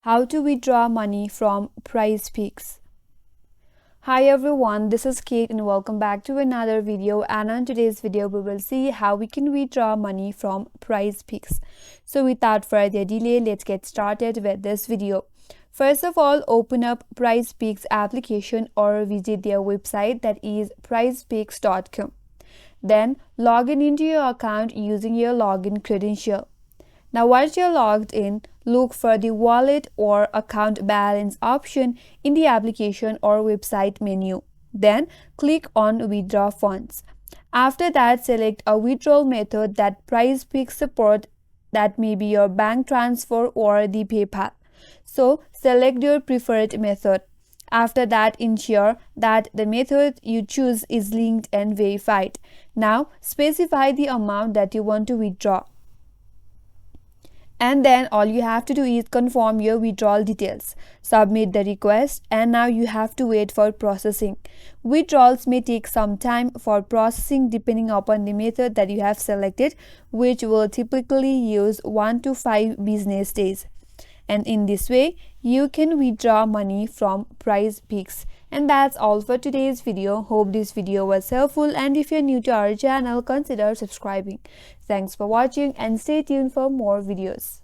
How to withdraw money from Prizepicks. Hi everyone, this is Kate and welcome back to another video, and on today's video we will see how we can withdraw money from Prizepicks. So without further delay, let's get started with this video. First of all, open up Prizepicks application or visit their website, that is prizepicks.com. Then log into your account using your login credential. Now once you're logged in, look for the wallet or account balance option in the application or website menu. Then click on withdraw funds. After that, select a withdrawal method that Prizepicks support, that may be your bank transfer or the PayPal. So select your preferred method. After that, ensure that the method you choose is linked and verified. Now specify the amount that you want to withdraw. And then all you have to do is confirm your withdrawal details, submit the request, and now you have to wait for processing. Withdrawals may take some time for processing depending upon the method that you have selected, which will typically use 1 to 5 business days. And in this way, you can withdraw money from Prizepicks. And that's all for today's video. Hope this video was helpful, and if you're new to our channel, consider subscribing. Thanks for watching and stay tuned for more videos.